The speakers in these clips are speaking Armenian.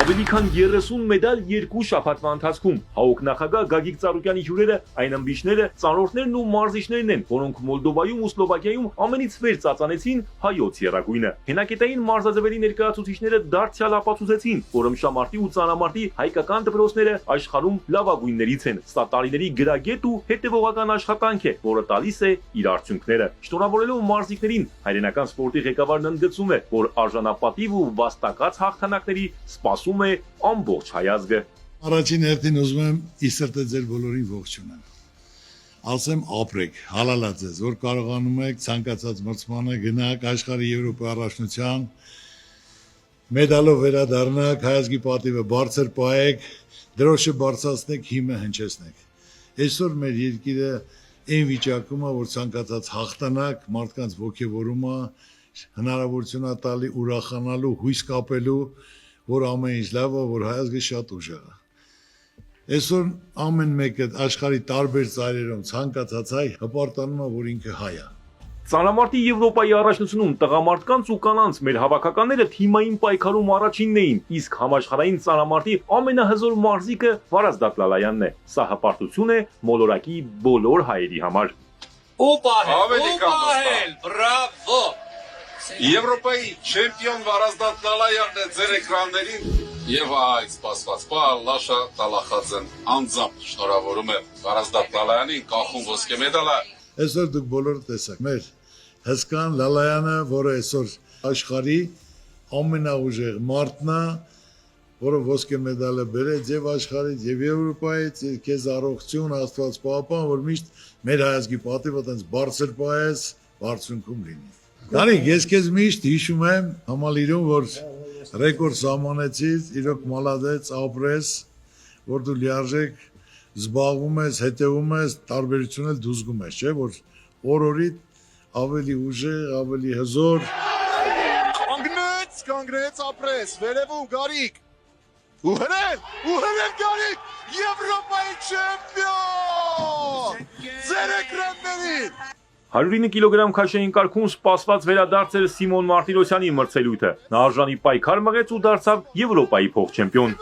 Ավելի քան 30 մեդալ երկու շաբաթվա ընթացքում ՀԱՕԿ նախագահ Գագիկ Ծառուկյանի հյուրերը այն ըմբիշները, ծանրորդներն ու մարզիչներն են, որոնք Մոլդովայում ու Սլովակիայում ամենից վեր ծածանեցին հայոց եռագույնը։ Հենակետային մարզաձևերի ներկայացուցիչները դարձյալ ապացուցեցին, որ ըմբշամարտի ու ծանրամարտի հայկական դպրոցները աշխարհում լավագույններից են։ Սա տարիների գրագետ ու հետևողական աշխատանք է, որը տալիս է իր արդյունքները։ Շնորհավորելով մարզիկներին, հայրենական սպորտի ղեկավարն ընդգծում է, որ արժանապատիվ ու վաստակած հաղթանակների սպասում է ամբողջ հայազգը։ Առաջին հերթին ուզում եմ ի սրտե ձեր բոլորին ողջունել։ Ասեմ ապրեք, հալալա ձեզ, որ կարողանում եք ցանկացած մրցմանը գնաք աշխարհի Եվրոպայի առաջնության, մեդալով վերադառնաք, հայազգի պատիվը բարձր պահեք, դրոշը բարձրացնեք, հիմը հնչեցնեք։ Այսօր մեր երկիրը այն վիճակում է, որ ցանկացած հաղթանակ մարդկանց ոգևորում է, հնարավորություն է տալի ուրախանալու, հույս կապելու, որ ամեն ինչ լավ է, որ հայազգը շատ ուժեղ է։ Այսօր ամեն մեկը աշխարհի տարբեր ծայրերում ցանկացած հայ հպարտանում է, որ ինքը հայ է։ Ծանրամարտի Եվրոպայի առաջնությունում տղամարդկանց ու կանանց մեր հավաքականները թիմային պայքարում առաջինն էին, իսկ համաշխարհային ծանրամարտի ամենահզոր մարզիկը Վարազդատ Լալայանն է։ Սա հպարտություն է մոլորակի բոլոր հայերի համար։ Բրավո։ Եվրոպայի չեմպիոն Վարազդատ Լալայանն է ձեր էկրաններին եւ այդ սպասված Լաշա Տալախաձեն անձամբ շնորհավորում է Վարազդատ Լալայանին կախում ոսկե մեդալը։ Այսօր դուք բոլորը տեսաք մեր հսկան Լալայանը, որը այսօր աշխարհի ամենաուժեղ մարդն է, որը ոսկե մեդալը բերեց եւ աշխարհից եւ Եվրոպայից, քեզ առողջություն, Աստված պահապան, որ միշտ մեր հայազգի պատիվը տենց բարձր պահես, բարձունքում լինի։ Դարիկ, ես քեզ միշտ հիշում եմ համալիրում, որ ռեկորդ սահմանեցիր, իրոք մալադեց, ապրես, որ դու լիարժեք զբաղվում ես, հետևում ես, տարբերություն էլ դու զգում ես, չէ՞, որ օր-օրիդ ավելի ուժեղ, ավելի հզոր։ Կանգնեց, ապրես, վերևում Գարիկ։ Ու հրել Գարիկ, Եվրոպայի չեմպիոն։ Ձեր էկրաններին։ 109 կիլոգրամ քաշային կարգում սպասված վերադարձ էր Սիմոն Մարտիրոսյանի մրցելույթը։ Նա արժանի պայքար մղեց ու դարձավ Եվրոպայի փոխչեմպիոն։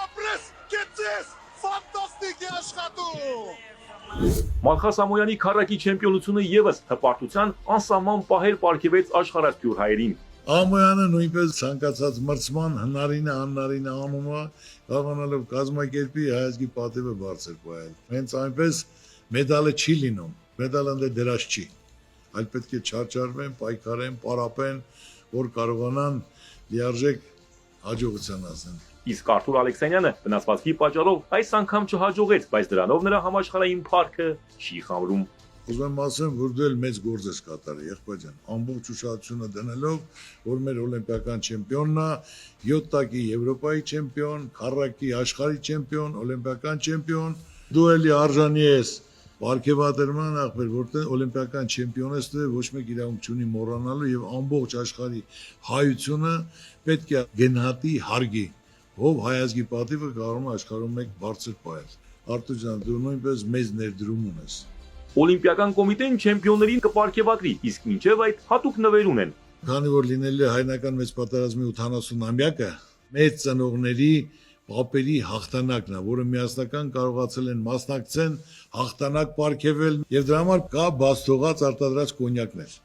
Ապրես, կեցես, ֆանտաստիկ է աշխատում։ Մալխաս Ամոյանի քառակի չեմպիոնությունը եւս հպարտության անսահման պահեր պարգևեց աշխարհասփյուր հայերին։ Ամոյանը նույնպես ցանկացած մրցման հնարինը, աննարինը անում է, կարողանալով կազմակերպի հայազգի պատիվը բարձր պահել։ Հենց այնպես մեդալը չի լինում, մեդալը ընդ դրած չի, այլ պետք է չարչարվեն, պայքարեն, պարապեն, որ կարողանան լիարժեք հաջողության հասնել։ Իսկ Արթուր Ալեքսանյանը վնասվածքի պատճառով այս անգամ չհաջողեց, բայց դրանով նրա համաշխարհային փառքը չի խամրում։ Ուզում եմ ասեմ, որ դու էլ մեծ գործ ես կատարել, եղբայր ջան, ամբողջ ուշադրությունը դնելով, որ մեր օլիմպիական չեմպիոնն է, 7 տակի Եվրոպայի չեմպիոն, քառակի աշխարհի չեմպիոն, օլիմպիական չեմպիոն, դու էլի արժանի ես պարգևատրման ախպեր, որտեղ օլիմպիական չեմպիոն ես, դու ոչ մեկ իրավունք չունի մոռանալու եւ ամբողջ աշխարհի հայությունը պետք է գնահատի, հարգի, ով հայազգի պատիվը կարող է աշխարհում մեկ բարձր պահել։ Արթուր ջան, դու նույնպես մեծ ներդրում ունես։ Օլիմպիական կոմիտեն չեմպիոններին կպարգևատրի, իսկ մինչև այդ հատուկ նվեր ունեն։ Քանի որ լինել է հայնական մեծ պատերազմի 80-ամյակը, մեծ ծնողների պապերի հաղթանակն է, որը միասնական կարողացել են մասնակցեն, հաղթանակ պարգևել եւ դրա համար կա բաստողած արտադրած կոնյակներ,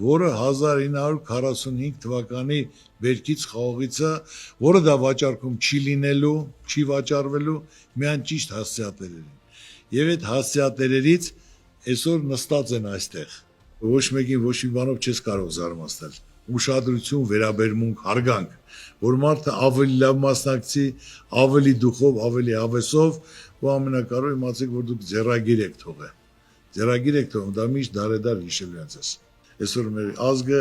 որը 1945 թվականի բերքից խաղողիցը, որը դա վաճառքում չի լինելու, չի վաճառվելու, միայն ճիշտ հասցեատերերին։ Եվ այդ հասցեատերերից այսօր նստած են այստեղ։ Ոչ մեկին ոչ մի բանով չես կարող զարմացնել։ Ուշադրություն, վերաբերմունք, հարգանք, որ մարդը ավելի լավ մասնակցի, ավելի դուխով, ավելի հավեսով, ու ամենակարևորը իմացեք, որ դուք ձեռագիր եք թողել։ Ձեռագիր եք թողում, դա միշտ դարեդար հիշելու են ձեզ։ Այսօր մեր ազգը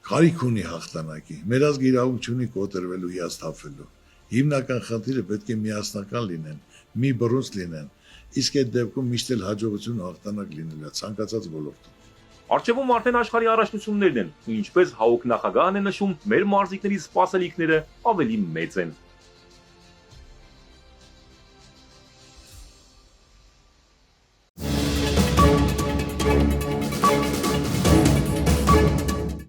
կարիք ունի հաղթանակի։ Մեր ազգը իրավունք չունի կոտրվելու, հիասթափվելու։ Հիմնական խնդիրը պետք է միասնական լինեն, մի բռունց լինեն։ Իսկ այդ դեպքում միշտ էլ հաջողություն ու հաղթանակ լինելու է ցանկացած ոլորտում։ Արժևում արդեն աշխարհի առաջնություններն են, ինչպես ՀԱՕԿ նախագահն է նշում, մեր մարզիկների սպասելիքները ավելի մեծ են։